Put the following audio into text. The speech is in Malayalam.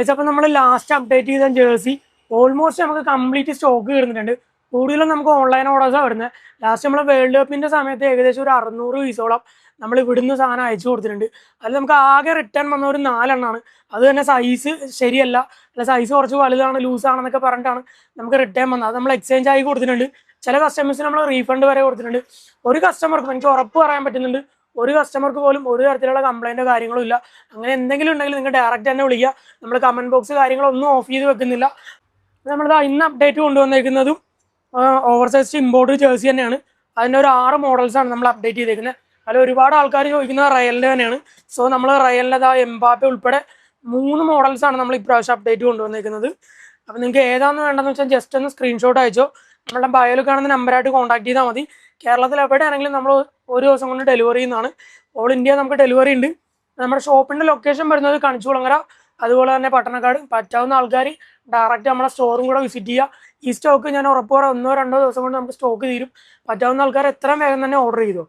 അപ്പോൾ നമ്മൾ ലാസ്റ്റ് അപ്ഡേറ്റ് ചെയ്ത ജേഴ്സി ഓൾമോസ്റ്റ് നമുക്ക് കംപ്ലീറ്റ് സ്റ്റോക്ക് വരുന്നുണ്ട്. കൂടുതലും നമുക്ക് ഓൺലൈൻ ഓർഡേഴ്സാണ് വരുന്നത്. ലാസ്റ്റ് നമ്മൾ വേൾഡ് കപ്പിൻ്റെ സമയത്ത് ഏകദേശം ഒരു 600 പീസോളം നമ്മൾ ഇവിടുന്ന് സാധനം അയച്ചു കൊടുത്തിട്ടുണ്ട്. അതിൽ നമുക്ക് ആകെ റിട്ടേൺ വന്ന ഒരു 4 അത് തന്നെ സൈസ് ശരിയല്ല, അല്ല സൈസ് കുറച്ച് വലുതാണ് ലൂസാണെന്നൊക്കെ പറഞ്ഞിട്ടാണ് നമുക്ക് റിട്ടേൺ വന്നത്. അത് നമ്മൾ എക്സ്ചേഞ്ച് ആയി കൊടുത്തിട്ടുണ്ട്. ചില കസ്റ്റമേഴ്സിന് നമ്മൾ റീഫണ്ട് വരെ കൊടുത്തിട്ടുണ്ട്. ഒരു കസ്റ്റമർക്കും എനിക്ക് ഉറപ്പ് പറയാൻ പറ്റുന്നുണ്ട്, ഒരു കസ്റ്റമർക്ക് പോലും ഒരു തരത്തിലുള്ള കംപ്ലൈൻറ്റോ കാര്യങ്ങളും ഇല്ല. അങ്ങനെ എന്തെങ്കിലും ഉണ്ടെങ്കിൽ നിങ്ങൾ ഡയറക്റ്റ് തന്നെ വിളിക്കുക. നമ്മൾ കമൻറ്റ് ബോക്സ് കാര്യങ്ങളൊന്നും ഓഫ് ചെയ്ത് വെക്കുന്നില്ല. നമ്മളിതാ ഇന്ന് അപ്ഡേറ്റ് കൊണ്ടുവന്നേക്കുന്നതും ഓവർ സൈസ് ഇമ്പോർട്ട് ജേഴ്സി തന്നെയാണ്. അതിൻ്റെ ഒരു 6 മോഡൽസാണ് നമ്മൾ അപ്ഡേറ്റ് ചെയ്തേക്കുന്നത്. അതിൽ ഒരുപാട് ആൾക്കാർ ചോദിക്കുന്നത് റയലിൻ്റെ തന്നെയാണ്. സോ നമ്മൾ റയലിൻ്റെ എംബാപ്പെ ഉൾപ്പെടെ 3 മോഡൽസാണ് നമ്മൾ ഇപ്രാവശ്യം അപ്ഡേറ്റ് കൊണ്ടുവന്നേക്കുന്നത്. അപ്പോൾ നിങ്ങൾക്ക് ഏതാണെന്ന് വേണ്ടതെന്ന് വെച്ചാൽ ജസ്റ്റ് ഒന്ന് സ്ക്രീൻഷോട്ട് അയച്ചോ, നമ്മളുടെ ബയോയിൽ കാണുന്ന നമ്പറായിട്ട് കോൺടാക്ട് ചെയ്താൽ മതി. കേരളത്തിൽ എവിടെയാണെങ്കിലും നമ്മൾ ഒരു ദിവസം കൊണ്ട് ഡെലിവറി ചെയ്യുന്നതാണ്. ഓൾ ഇന്ത്യ നമുക്ക് ഡെലിവറി ഉണ്ട്. നമ്മുടെ ഷോപ്പിൻ്റെ ലൊക്കേഷൻ വരുന്നത് കണിച്ചുകുളങ്ങര, അതുപോലെ തന്നെ പട്ടണക്കാട്. പറ്റാവുന്ന ആൾക്കാർ ഡയറക്റ്റ് നമ്മുടെ സ്റ്റോറും കൂടെ വിസിറ്റ് ചെയ്യുക. ഈ സ്റ്റോക്ക് ഞാൻ ഉറപ്പ് പറയാം 1-2 ദിവസം കൊണ്ട് നമുക്ക് സ്റ്റോക്ക് തീരും. പറ്റാവുന്ന ആൾക്കാർ എത്രയും വേഗം തന്നെ ഓർഡർ ചെയ്തു.